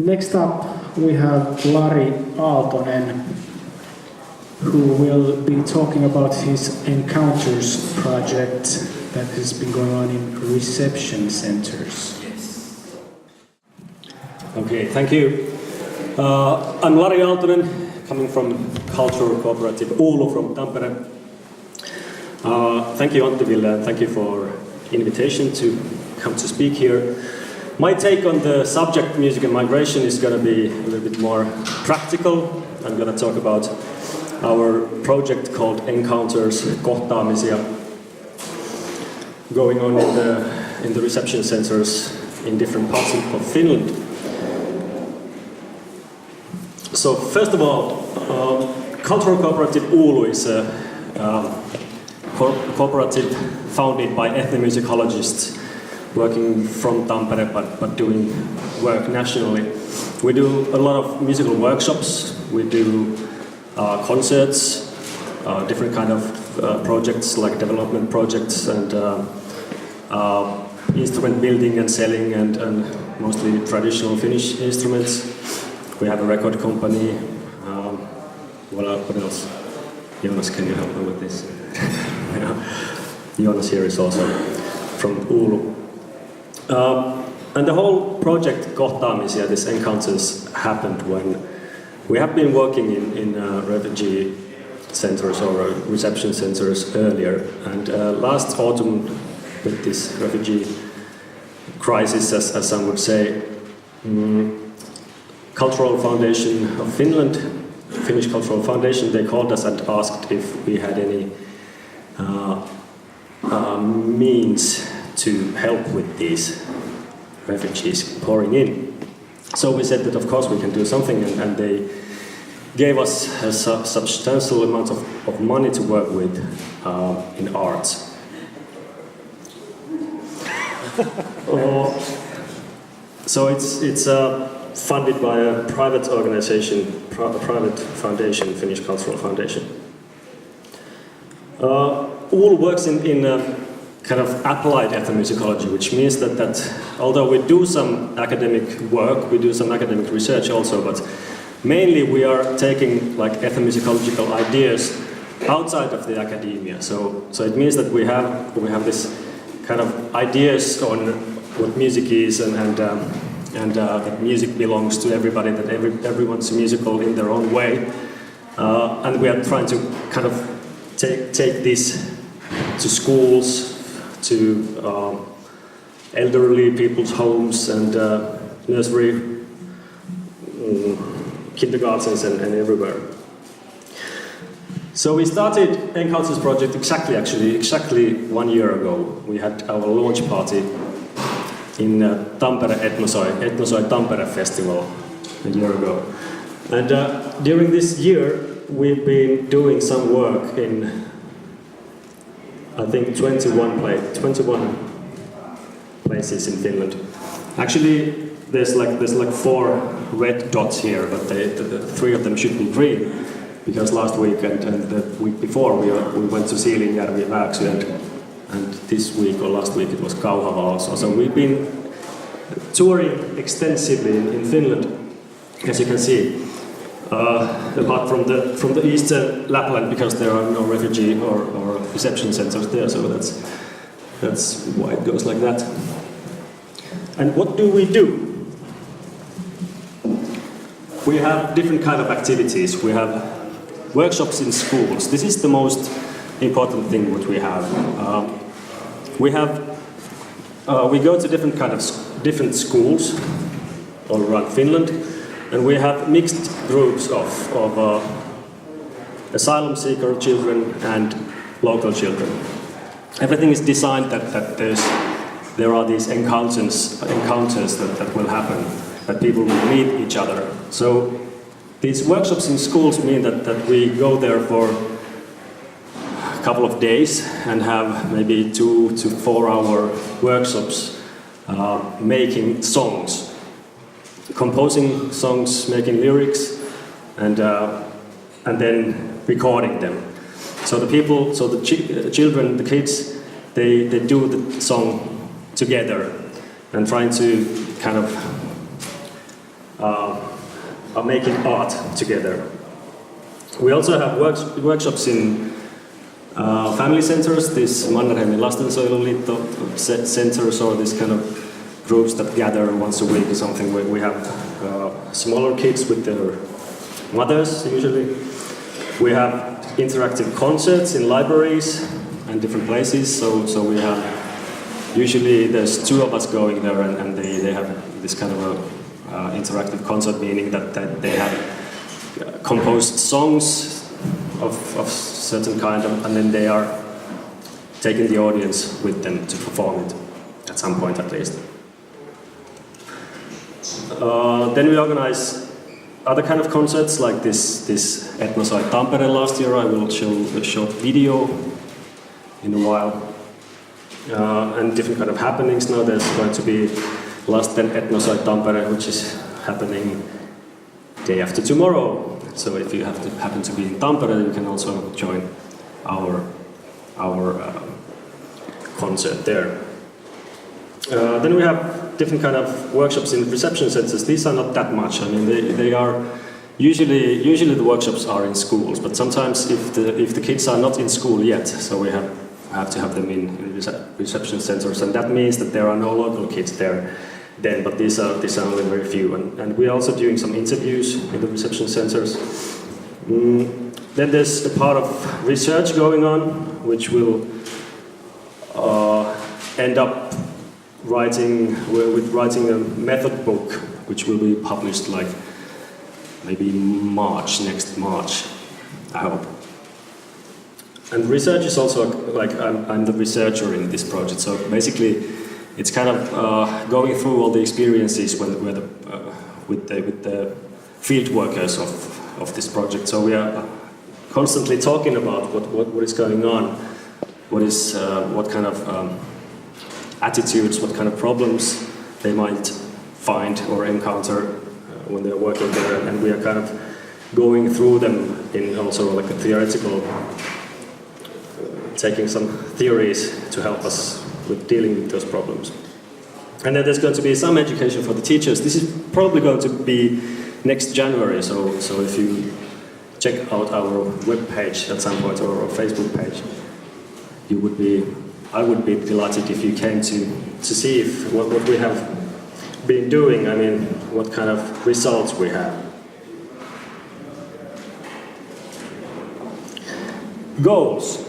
Next up we have Lari Aaltonen, who will be talking about his Encounters project that has been going on in reception centers. Yes. Okay, thank you. I'm Lari Aaltonen, coming from cultural cooperative Uulu from Tampere. Thank you, Antti-Ville, and thank you for invitation to come to speak here. My take on the subject music and migration is going to be a little bit more practical. I'm going to talk about our project called Encounters, Kohtaamisia, going on in the reception centers in different parts of Finland. So first of all, cultural cooperative Uulu is a cooperative founded by ethnomusicologists working from Tampere but doing work nationally. We do a lot of musical workshops, we do concerts, different kind of projects like development projects and instrument building and selling and mostly traditional Finnish instruments. We have a record company. What else? Jonas, can you help me with this? Jonas here is also from Uulu. And the whole project Kohtaamisia, this Encounters, happened when we have been working in refugee centers or reception centers earlier. And last autumn, with this refugee crisis, as some would say, Cultural Foundation of Finland, Finnish Cultural Foundation, they called us and asked if we had any means to help with these refugees pouring in. So we said that of course we can do something, and they gave us a substantial amount of money to work with in arts. So it's funded by a private organization, a private foundation, Finnish Cultural Foundation. Uulu works in kind of applied ethnomusicology, which means that although we do some academic work, we do some academic research also, but mainly we are taking like ethnomusicological ideas outside of the academia. So it means that we have this kind of ideas on what music is and that music belongs to everybody, that everyone's musical in their own way, and we are trying to kind of take this to schools, to elderly people's homes and nursery, kindergartens and everywhere. So we started Encounters project exactly 1 year ago. We had our launch party in Tampere Etnosoi Tampere festival a year ago. And during this year we've been doing some work in I think 21 places in Finland. Actually there's like 4 red dots here, but the 3 of them should be green, because last week and the week before we went to Siilinjärvi, Vääksy, and this week or last week it was Kauhava also. So we've been touring extensively in Finland, as you can see, apart from the eastern Lapland, because there are no refugee or reception centers there, so that's why it goes like that. And what do? We have different kind of activities. We have workshops in schools. This is the most important thing what we have. We go to different schools all around Finland, and we have mixed groups of asylum seeker children and local children. Everything is designed that there are these encounters that will happen, that people will meet each other. So these workshops in schools mean that we go there for a couple of days and have maybe 2 to 4 hour workshops making songs, composing songs, making lyrics, and then recording them. So the children, the kids, they do the song together and trying to kind of are making art together. We also have workshops in family centers, these Mannerheimin Lastensuojeluliitto centers, or these kind of groups that gather once a week or something. We have smaller kids with their mothers usually. We have interactive concerts in libraries and different places. So we have, usually there's 2 of us going there, and they have this kind of a interactive concert, meaning that they have composed songs of certain kind, and then they are taking the audience with them to perform it at some point at least. Then we organize other kind of concerts like this Etnosoi Tampere last year. I will show a short video in a while. And different kind of happenings now. There's going to be Lasten Etnosoi Tampere, which is happening day after tomorrow. So if you happen to be in Tampere, you can also join our concert there. Then we have different kind of workshops in reception centers. These are not that much. I mean, they are usually the workshops are in schools, but sometimes if the kids are not in school yet, so we have to have them in reception centers, and that means that there are no local kids there then, but these are only very few. And we are also doing some interviews in the reception centers. Then there's a part of research going on, which will end up writing a method book, which will be published like maybe next March, I hope. And research is also like I'm the researcher in this project, so basically it's kind of going through all the experiences with the field workers of this project. So we are constantly talking about what is going on, what kind of attitudes, what kind of problems they might find or encounter when they're working there, and we are kind of going through them in also like a theoretical, taking some theories to help us with dealing with those problems. And then there's going to be some education for the teachers. This is probably going to be next January, so if you check out our webpage at some point or our Facebook page, I would be delighted if you came to see if what we have been doing, I mean, what kind of results we have. Goals.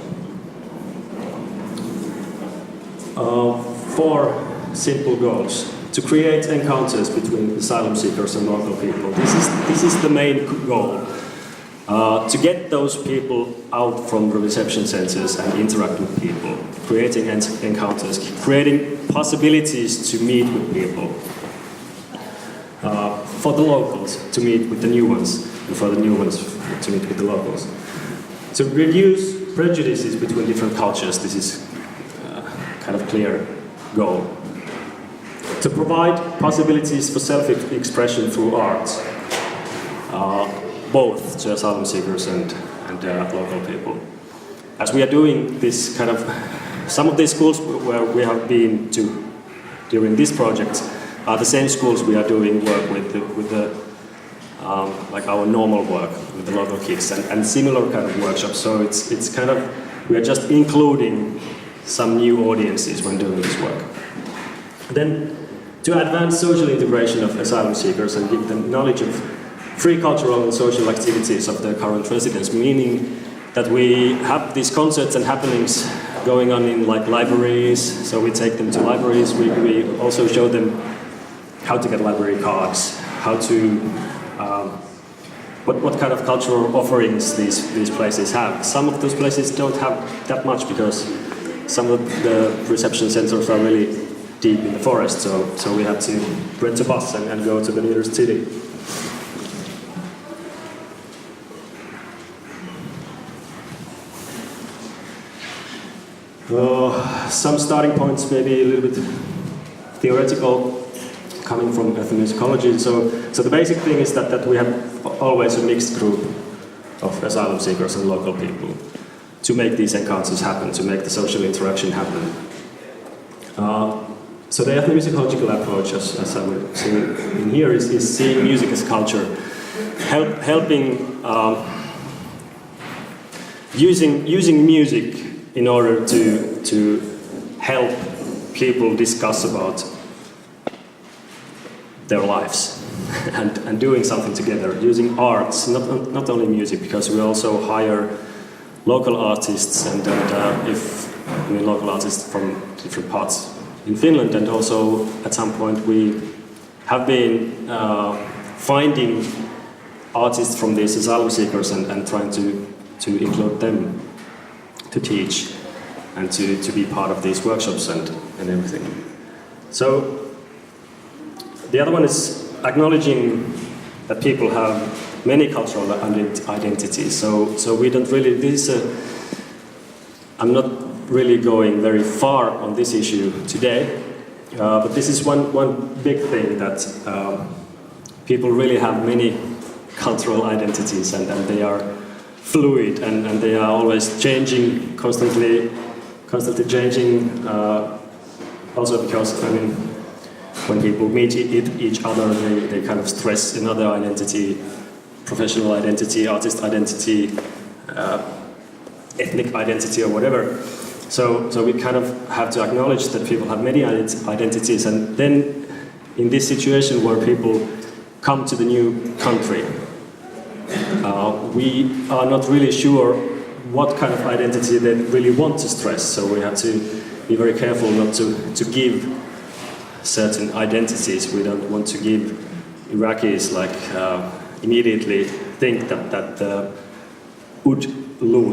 4 simple goals. To create encounters between asylum seekers and local people. This is the main goal. To get those people out from the reception centers and interact with people, creating encounters, creating possibilities to meet with people. For the locals to meet with the new ones, and for the new ones to meet with the locals. To reduce prejudices between different cultures, this is kind of clear goal. To provide possibilities for self-expression through art, both to asylum seekers and local people. As we are doing this kind of, some of these schools where we have been to during this project are the same schools we are doing work with like our normal work with the local kids and similar kind of workshops. So it's kind of, we are just including some new audiences when doing this work. Then to advance social integration of asylum seekers and give them knowledge of free cultural and social activities of their current residents, meaning that we have these concerts and happenings going on in like libraries, so we take them to libraries, we also show them how to get library cards, how to, what kind of cultural offerings these places have. Some of those places don't have that much because some of the reception centers are really deep in the forest, so we have to rent a bus and go to the nearest city. Some starting points, maybe a little bit theoretical, coming from ethnomusicology. So the basic thing is that we have always a mixed group of asylum seekers and local people to make these encounters happen, to make the social interaction happen. So the ethnomusicological approach, as I would say in here, is seeing music as culture, helping using music in order to help people discuss about their lives and doing something together, using arts, not only music, because we also hire local artists and local artists from different parts in Finland, and also at some point we have been finding artists from these asylum seekers and trying to include them to teach and to be part of these workshops and everything. So the other one is acknowledging that people have many cultural identities. So we don't really, I'm not really going very far on this issue today, but this is one big thing that people really have many cultural identities and they are fluid and they are always changing, constantly changing. Also because, when people meet each other, they kind of stress another identity, professional identity, artist identity, ethnic identity or whatever. So we kind of have to acknowledge that people have many identities, and then in this situation where people come to the new country, we are not really sure what kind of identity they really want to stress, so we have to be very careful not to give certain identities. We don't want to give Iraqis immediately think that Lut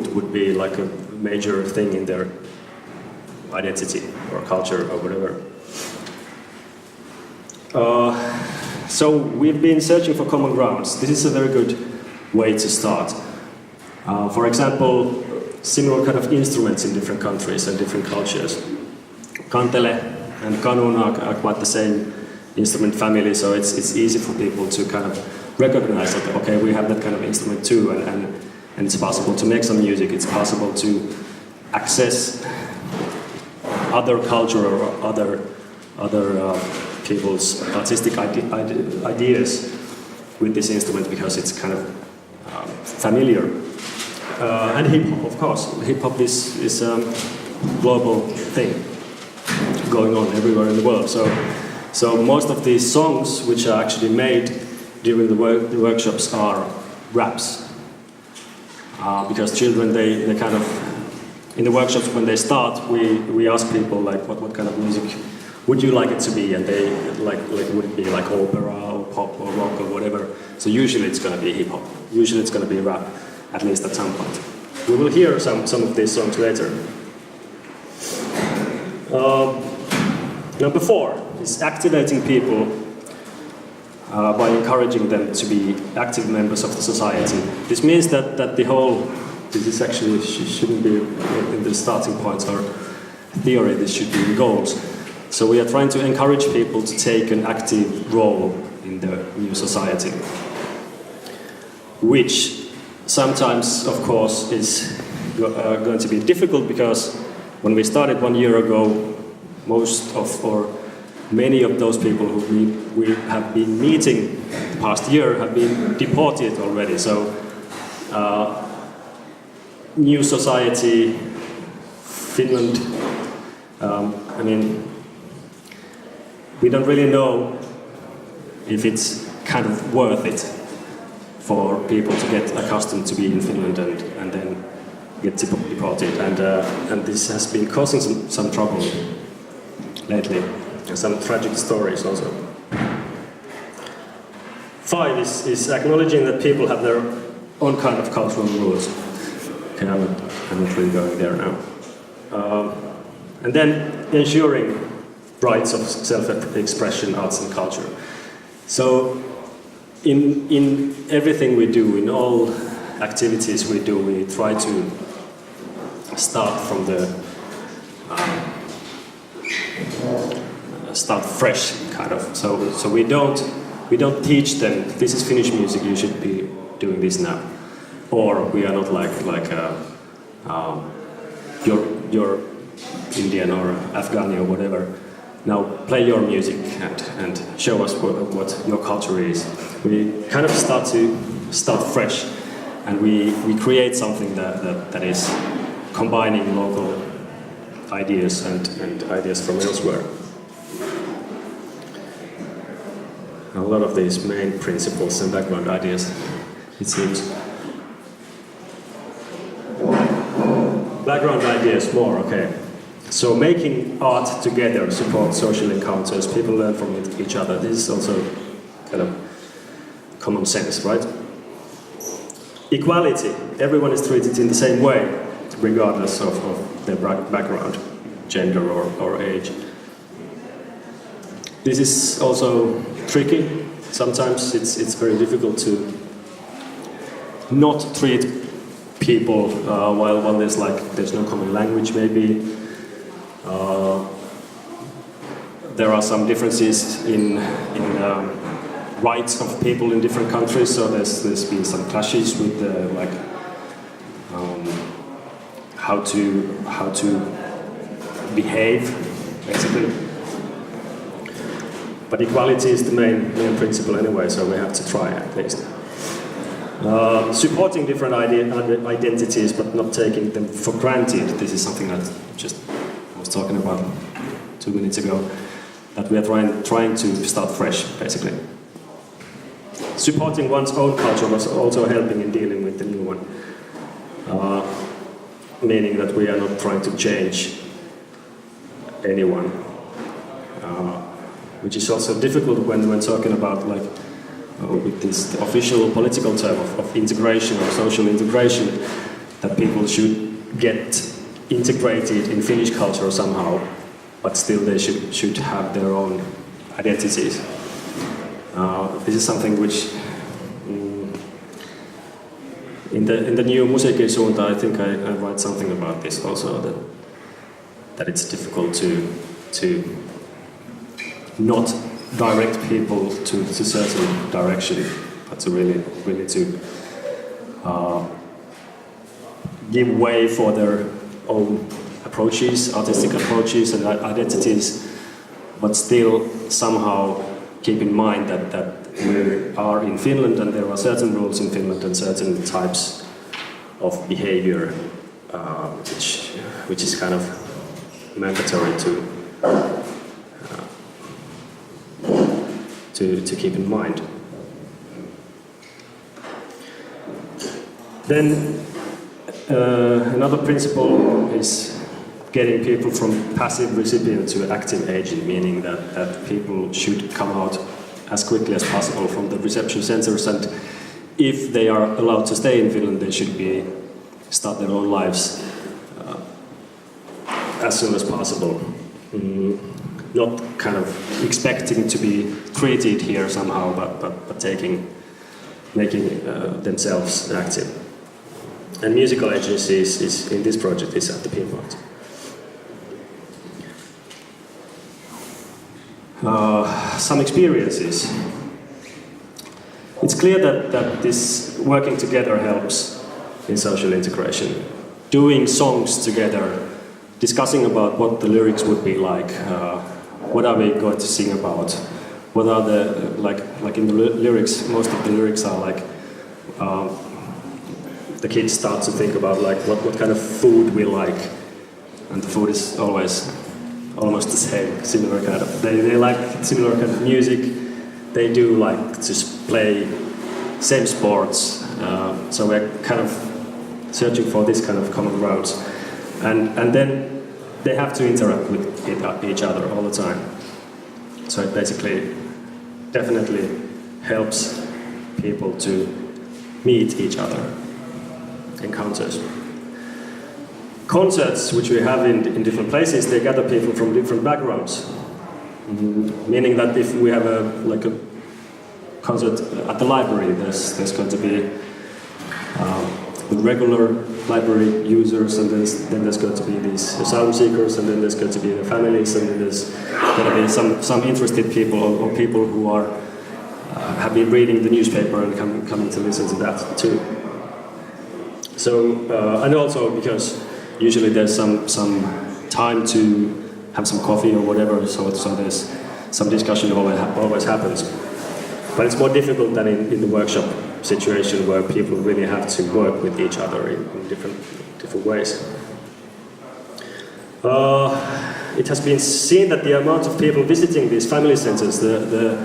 would be like a major thing in their identity or culture or whatever. So we've been searching for common grounds. This is a very good way to start. For example, similar kind of instruments in different countries and different cultures. Kantele and kanun are quite the same instrument family, so it's easy for people to kind of recognize that, okay, we have that kind of instrument too, and it's possible to make some music, it's possible to access other culture or other people's artistic ideas with this instrument because it's kind of familiar. And hip-hop, of course. Hip-hop is a global thing going on everywhere in the world. So most of these songs which are actually made during the workshops are raps. Because children, they kind of, in the workshops when they start, we ask people like what kind of music would you like it to be, and they like would it be like opera or pop or rock or whatever. So usually it's going to be hip hop. Usually it's going to be rap, at least at some point. We will hear some of these songs later. Number 4 is activating people by encouraging them to be active members of the society. This means that the whole, this is actually shouldn't be in the starting points or theory, this should be in goals. So we are trying to encourage people to take an active role in the new society, which sometimes, of course, is going to be difficult because when we started 1 year ago, many of those people who we have been meeting the past year have been deported already. So, new society, Finland, we don't really know if it's kind of worth it for people to get accustomed to be in Finland and then get deported. And this has been causing some trouble lately. Some tragic stories also. 5 is acknowledging that people have their own kind of cultural rules. Okay, I'm not really going there now. And then ensuring rights of self-expression, arts and culture. So in everything we do, in all activities we do, we try to start from start fresh, kind of. So we don't teach them, this is Finnish music, you should be doing this now. Or we are not you're Indian or Afghani or whatever. now play your music and show us what your culture is. We kind of start fresh, and we create something that is combining local ideas and ideas from elsewhere. A lot of these main principles and background ideas, it seems. Background ideas more, okay. So making art together supports social encounters, people learn from each other. This is also kind of common sense, right? Equality, everyone is treated in the same way, regardless of their background, gender or age. This is also tricky. Sometimes it's very difficult to not treat people while there's no common language maybe. There are some differences in rights of people in different countries, so there's been some clashes with how to behave, basically. But equality is the main principle anyway, so we have to try at least. Supporting different identities, but not taking them for granted. This is something that I was talking about 2 minutes ago. That we are trying to start fresh, basically. Supporting one's own culture was also helping in dealing with the new one. Meaning that we are not trying to change anyone. Which is also difficult when talking about with this official political term of integration or social integration, that people should get integrated in Finnish culture somehow, but still they should have their own identities. This is something which in the new Musiikisuunta, I think I write something about this also, that it's difficult to not direct people to a certain direction, but to really to give way for their own approaches, artistic approaches and identities, but still somehow keep in mind that we are in Finland and there are certain rules in Finland and certain types of behavior which is kind of mandatory to keep in mind. Then another principle is getting people from passive recipient to active agent, meaning that people should come out as quickly as possible from the reception centers, and if they are allowed to stay in Finland, they should start their own lives as soon as possible. Not kind of expecting to be treated here somehow, but making themselves active. And musical agencies is in this project is at the pinpoint. Some experiences. It's clear that this working together helps in social integration. Doing songs together, discussing about what the lyrics would be like, what are we going to sing about, what are the, like in the lyrics, most of the lyrics are like, the kids start to think about like what kind of food we like, and the food is always almost the same, similar kind of, they like similar kind of music, they do like to play same sports, so we're kind of searching for this kind of common grounds, and then they have to interact with each other all the time. So it basically definitely helps people to meet each other, encounters. Concerts, which we have in different places, they gather people from different backgrounds. Meaning that if we have a concert at the library, there's going to be the regular library users, and then there's going to be these asylum seekers, and then there's going to be the families, and then there's going to be some interested people or people who are have been reading the newspaper and coming to listen to that too. So and also because usually there's some time to have some coffee or whatever, so there's some discussion always happens. But it's more difficult than in the workshop situation where people really have to work with each other in different ways. It has been seen that the amount of people visiting these family centers, the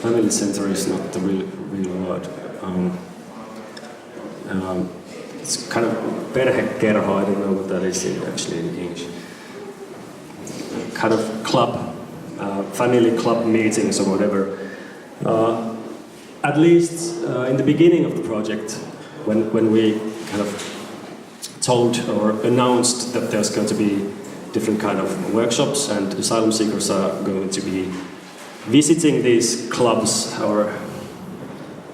family center is not the real word. It's kind of perhekerho, I don't know what that is actually in English. Kind of club, family club meetings or whatever. At least in the beginning of the project, when we kind of told or announced that there's going to be different kind of workshops and asylum seekers are going to be visiting these clubs, or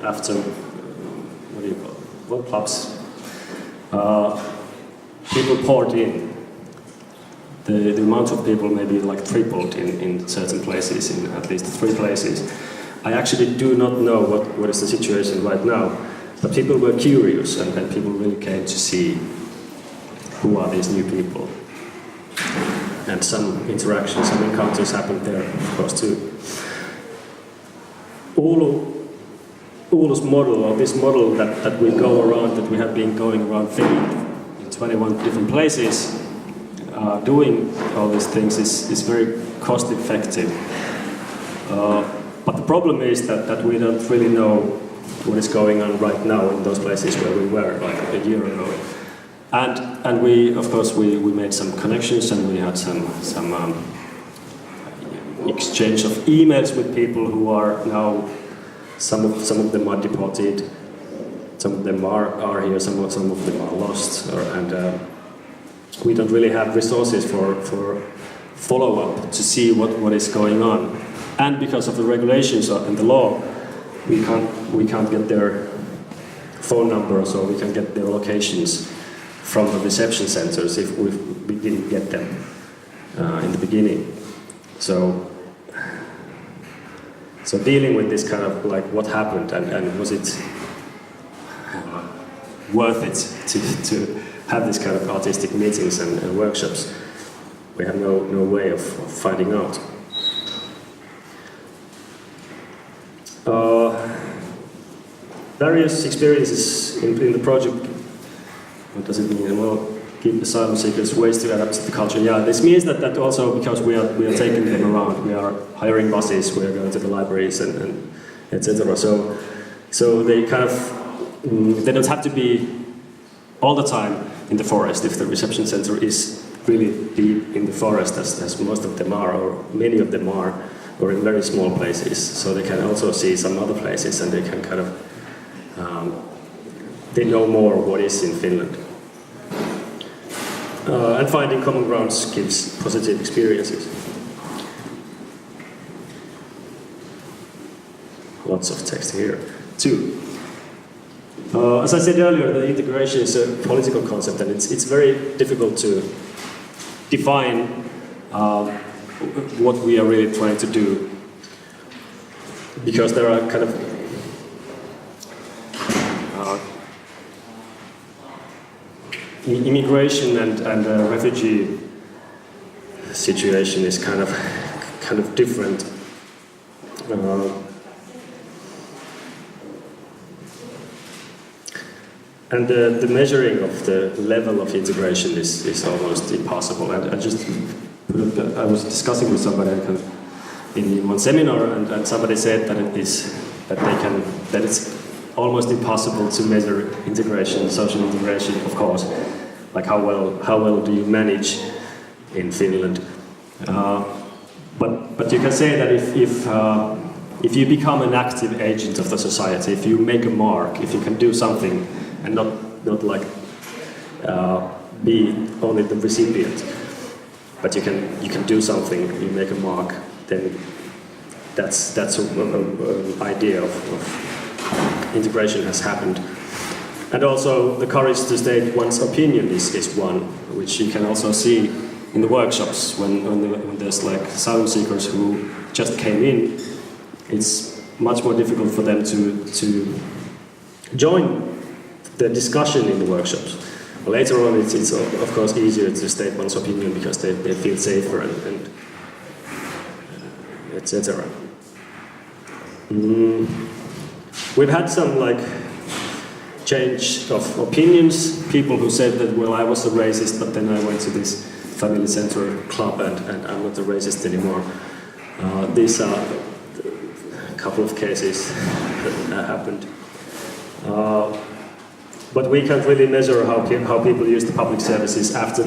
after, what do you call it? What clubs? People poured in. The amount of people maybe like tripled in certain places, in at least 3 places. I actually do not know what is the situation right now, but people were curious and people really came to see who are these new people. And some interactions, some encounters happened there, of course, too. Uulu's model, or this model that we go around, that we have been going around Finland in 21 different places, doing all these things is very cost effective. But the problem is that we don't really know what is going on right now in those places where we were like a year ago. And we, of course, we made some connections and we had some exchange of emails with people who are now, some of them are deported, some of them are here, some of them are lost, and we don't really have resources for follow-up to see what is going on. And because of the regulations and the law, we can't get their phone numbers or we can't get their locations from the reception centers if we didn't get them in the beginning. So dealing with this kind of like what happened and was it worth it to have this kind of artistic meetings and workshops, we have no way of finding out. Various experiences in the project. What does it mean? Well, give asylum seekers ways to adapt to the culture. Yeah, this means that also because we are taking them around. We are hiring buses. We are going to the libraries and etc. So they kind of they don't have to be all the time in the forest if the reception center is really deep in the forest, as most of them are, or many of them are, or in very small places. So they can also see some other places, and they can kind of they know more what is in Finland. And finding common grounds gives positive experiences. Lots of text here, too. As I said earlier, the integration is a political concept, and it's very difficult to define what we are really trying to do, because there are kind of immigration and refugee situation is kind of different. And the measuring of the level of integration is almost impossible. And I was discussing with somebody in one seminar, and somebody said that it's almost impossible to measure integration, social integration, of course. Like how well do you manage in Finland? But you can say that if you become an active agent of the society, if you make a mark, if you can do something and not like be only the recipient, but you can do something, you make a mark, then that's an idea of integration has happened. And also the courage to state one's opinion is one, which you can also see in the workshops when there's like asylum seekers who just came in. It's much more difficult for them to join the discussion in the workshops Later on, it's of course easier to state one's opinion because they feel safer and etc. We've had some change of opinions. People who said that, well, I was a racist, but then I went to this family center club and I'm not a racist anymore. These are a couple of cases that happened. But we can't really measure how people use the public services after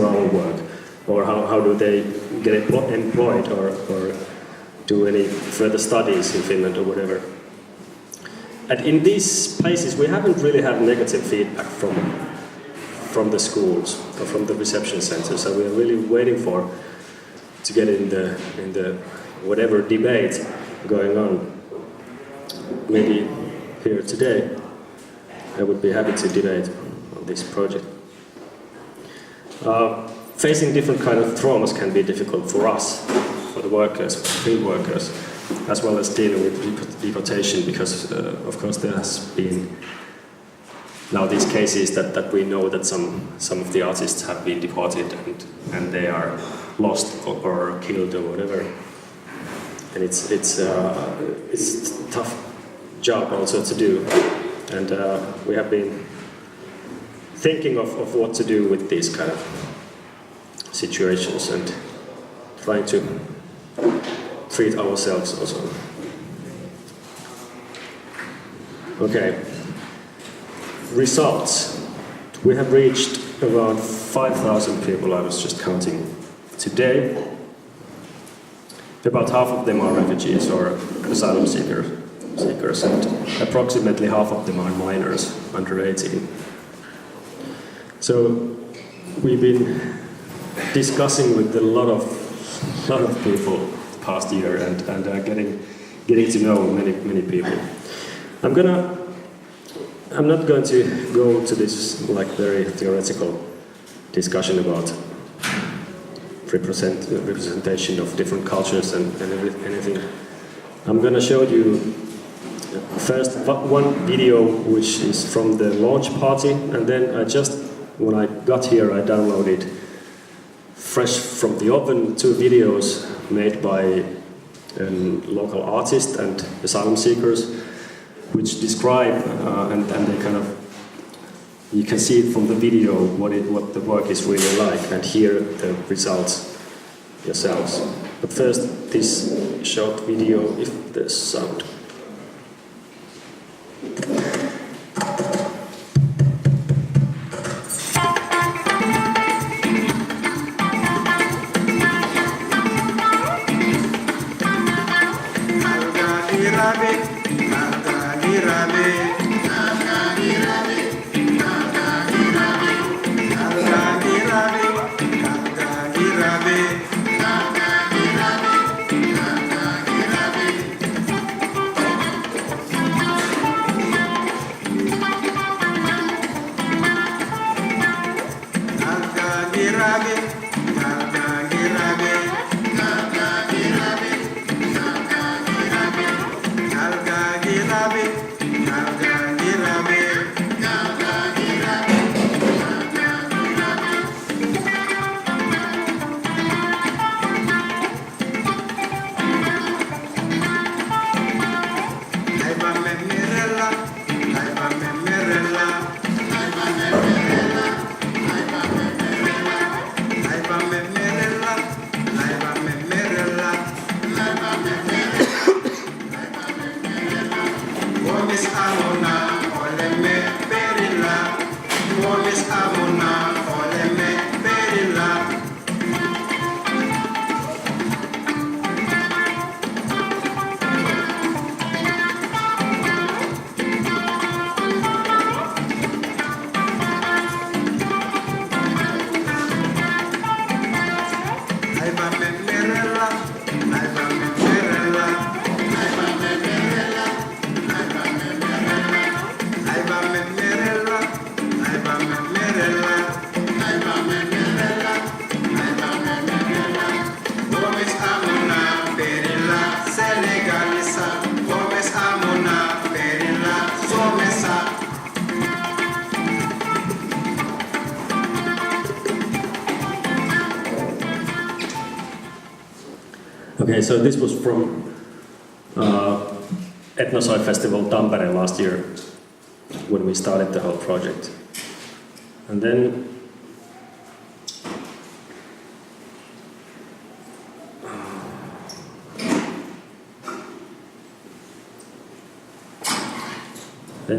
our work, or how do they get employed or do any further studies in Finland or whatever. And in these places, we haven't really had negative feedback from the schools or from the reception center. So we are really waiting to get in the whatever debate going on. Maybe here today, I would be happy to debate on this project. Facing different kind of traumas can be difficult for us, for the workers, field workers, as well as dealing with deportation, because of course there has been now these cases that we know that some of the artists have been deported and they are lost or killed or whatever. And it's a tough job also to do. And we have been thinking of what to do with these kind of situations and trying to treat ourselves also. Okay. Results. We have reached around 5,000 people, I was just counting today. About half of them are refugees or asylum seekers, and approximately half of them are minors, under 18. So we've been discussing with a lot of people the past year and getting to know many people. I'm not going to go to this very theoretical discussion about representation of different cultures and anything. I'm going to show you first one video which is from the launch party, and then when I got here, I downloaded fresh from the oven 2 videos made by a local artist and asylum seekers, which describe and they kind of, you can see it from the video what the work is really like and hear the results yourselves. But first, this short video, if there's sound. Okay, so this was from Etnosoi Festival Tampere last year when we started the whole project. And then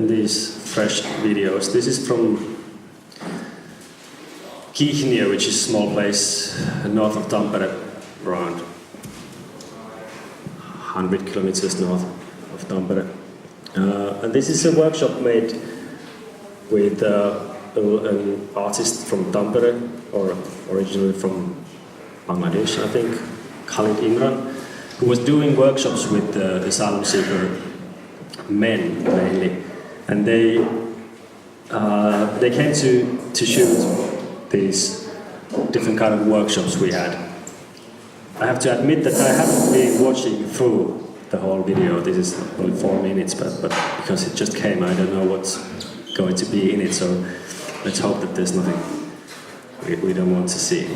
these fresh videos. This is from Kallio, which is a small place north of Tampere, around 100 kilometers north of Tampere. And this is a workshop made with an artist from Tampere, or originally from Bangladesh, I think, Khalid Imran, who was doing workshops with asylum seeker men mainly. And they came to shoot these different kind of workshops we had. I have to admit that I haven't been watching through the whole video. This is only 4 minutes, but because it just came, I don't know what's going to be in it. So let's hope that there's nothing we don't want to see.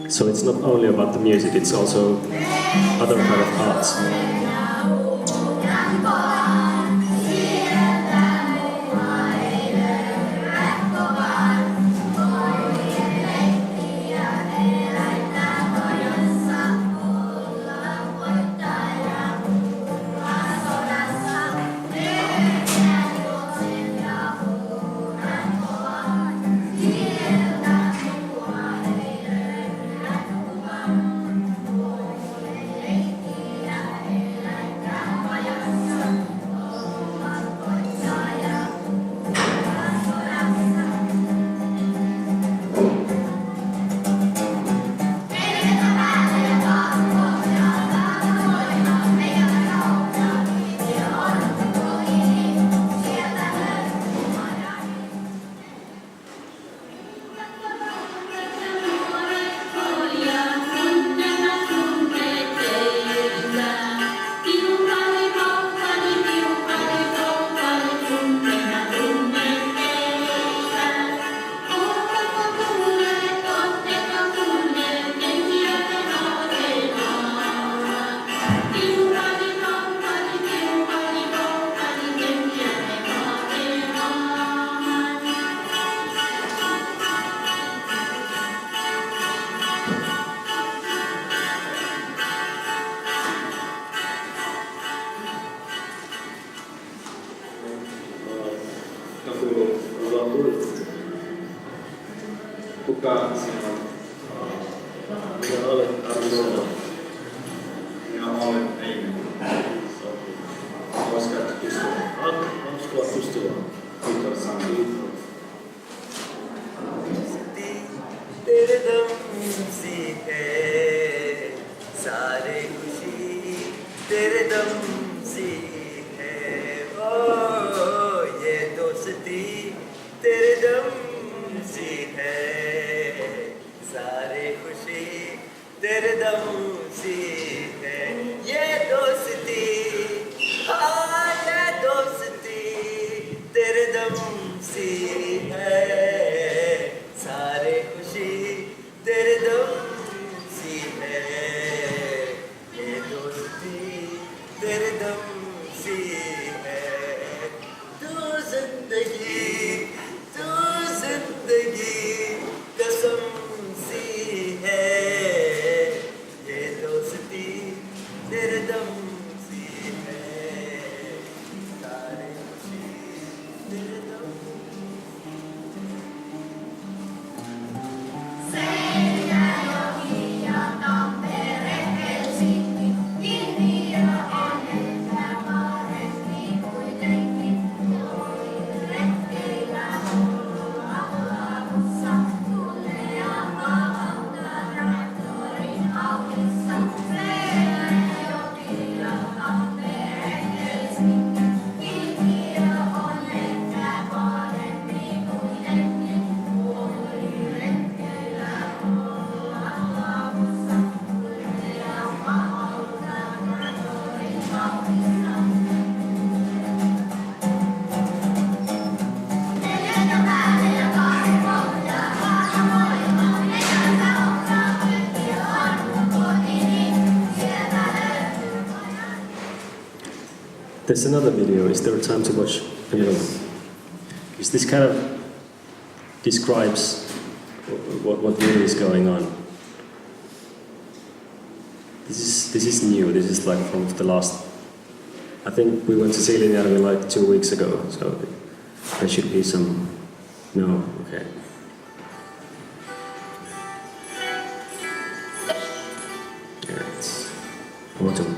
So it's not only about the music, it's also other kind of arts. Kuka sinä minä olen Arvola. Minä olen Eino. Olisiko pystyä? Olisiko pystyä? Kiitos. तेरे दम से है सारे खुशी तेरे दम से है ओ ये दोस्ती तेरे दम से है सारे खुशी तेरे दम से है ये दोस्ती हाँ ये दोस्ती तेरे दम से There's another video. Is there time to watch another one? Because this kind of describes what really is going on. This is new. This is like from the last. I think we went to Siilinjärvi like 2 weeks ago, so there should be some. No, okay. Yeah, it's autumn.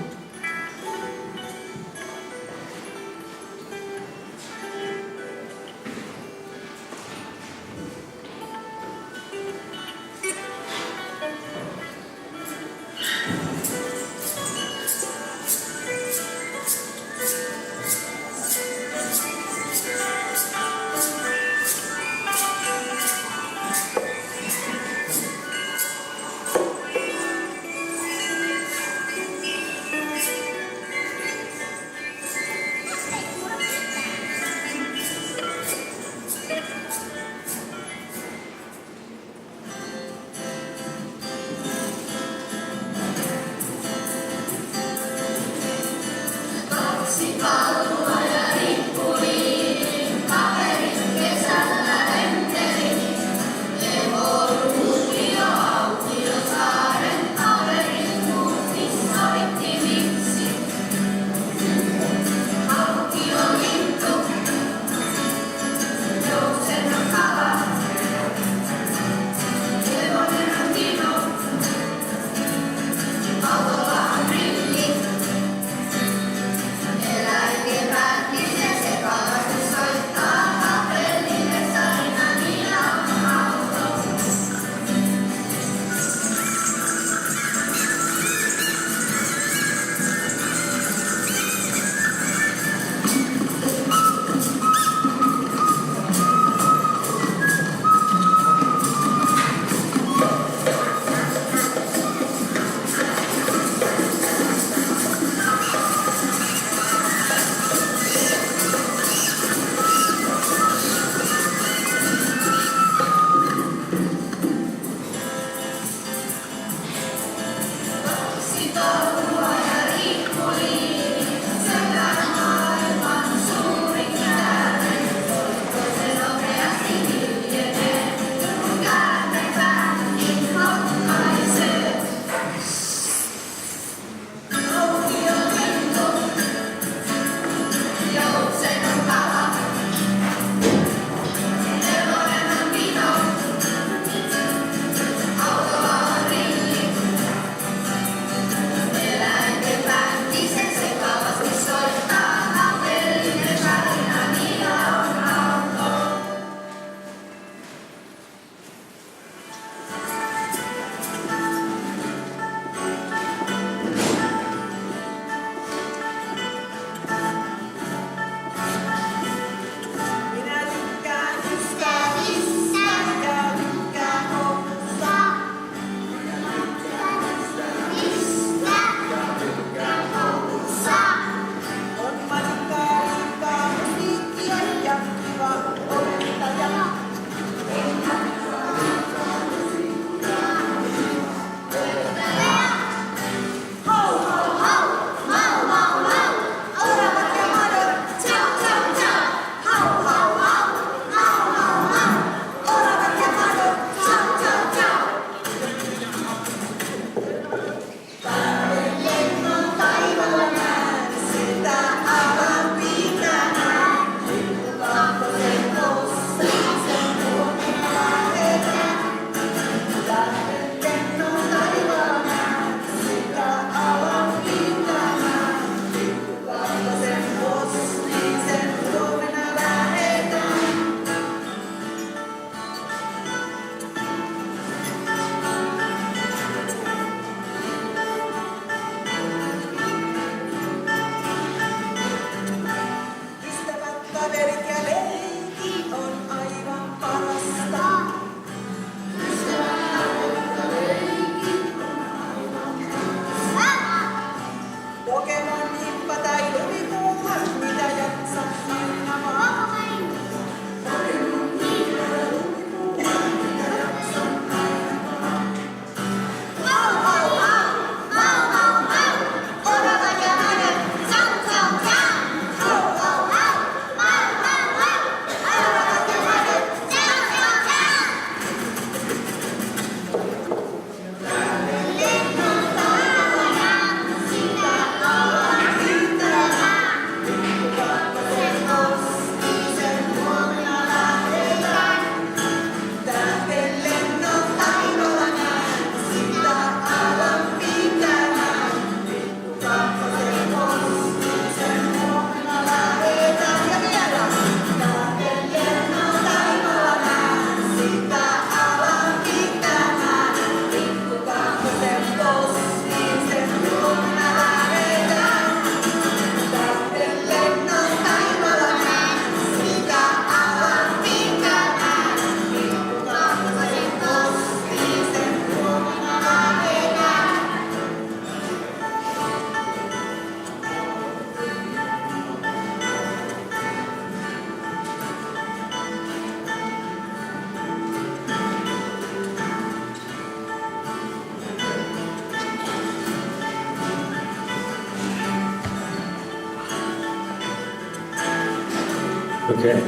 Okay.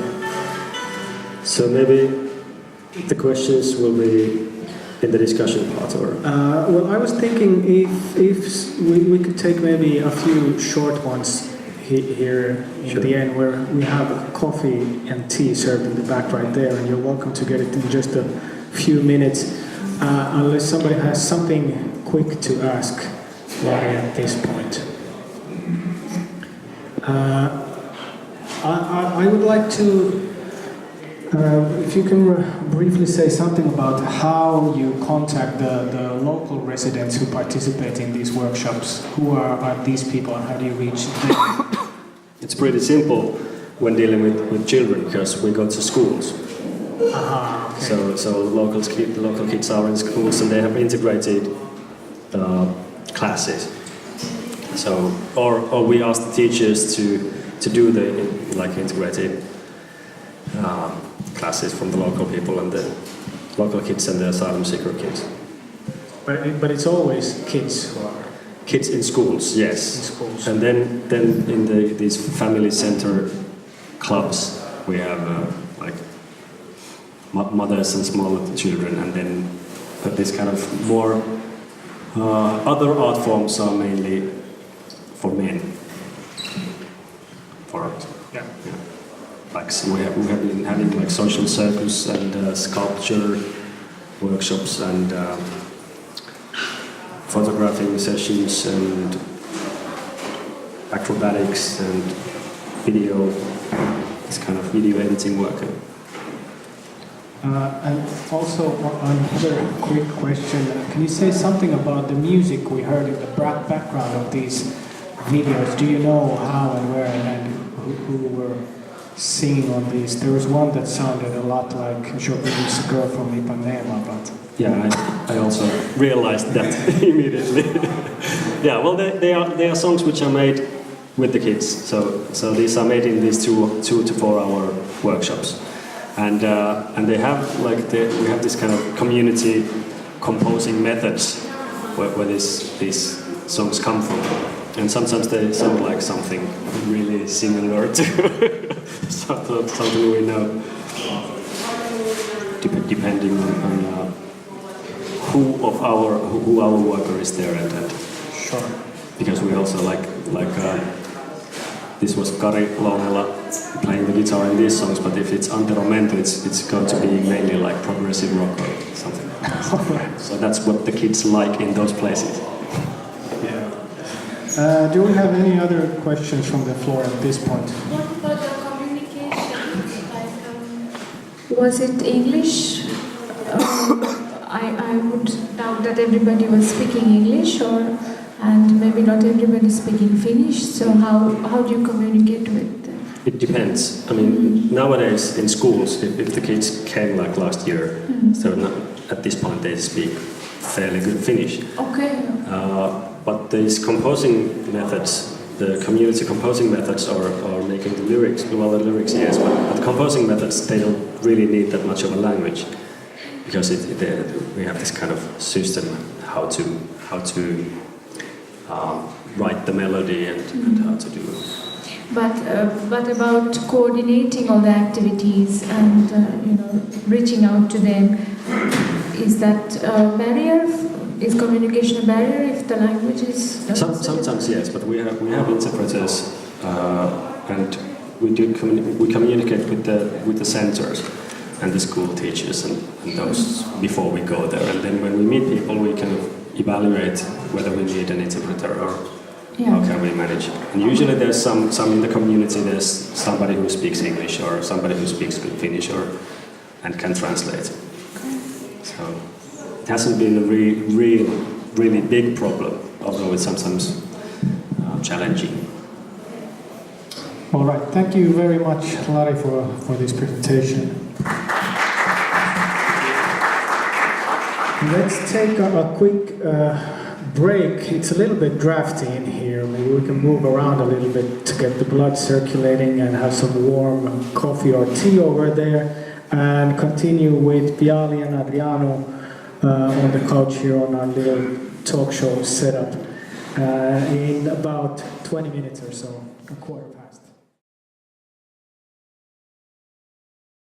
So maybe the questions will be in the discussion part, or? Well, I was thinking if we could take maybe a few short ones here in Sure. the end, where we have coffee and tea served in the back right there, and you're welcome to get it in just a few minutes, unless somebody has something quick to ask Lari at this point. I would like to, if you can briefly say something about how you contact the local residents who participate in these workshops. Who are these people and how do you reach them? It's pretty simple when dealing with children, because we go to schools. Okay. So local kids are in schools and they have integrated classes. So or we ask the teachers to do the integrated classes from the local people and the local kids and the asylum seeker kids. But it's always kids who are Kids in schools, yes. in schools. And then in these family center clubs, we have mothers and smaller children, and then this kind of more other art forms are mainly for men. Yeah. Like so we have been having like social circus and sculpture workshops and photographing sessions and acrobatics and video, this kind of video editing work. And also another quick question, can you say something about the music we heard in the background of these videos? Do you know how and where and who were singing on these? There was one that sounded a lot like Jouni's Girl from Ipanema, but... Yeah, I also realized that immediately. Yeah, well, they are songs which are made with the kids. So these are made in these 2 to 4 hour workshops, and they have we have this kind of community composing methods where these songs come from, and sometimes they sound like something really similar to something we know, depending on who our worker is there and Sure. because we also like this was Kari Lounella playing the guitar in these songs, but if it's Antero Mento, it's going to be mainly like progressive rock or something. Alright. So that's what the kids like in those places. Yeah. Do we have any other questions from the floor at this point? What about the communication? Was it English? I would doubt that everybody was speaking English, and maybe not everybody speaking Finnish. So how do you communicate with them? It depends. I mean, nowadays in schools, if the kids came like last year, so at this point they speak fairly good Finnish. Okay. But these composing methods, the community composing methods are making the lyrics, well, the lyrics, yes, but the composing methods, they don't really need that much of a language, because we have this kind of system how to write the melody and how to do it. But about coordinating all the activities and reaching out to them, is that a barrier? Is communication a barrier if the language is? Sometimes yes, but we have interpreters and we communicate with the centers and the school teachers and those before we go there, and then when we meet people we can evaluate whether we need an interpreter or how can we manage. And usually there's some in the community, there's somebody who speaks English or somebody who speaks Finnish and can translate. So it hasn't been a really big problem, although it's sometimes challenging. All right, thank you very much, Lari, for this presentation. Let's take a quick break. It's a little bit drafty in here. Maybe we can move around a little bit to get the blood circulating and have some warm coffee or tea over there, and continue with Piali and Adriano on the couch here on our little talk show setup in about 20 minutes or so, a quarter past.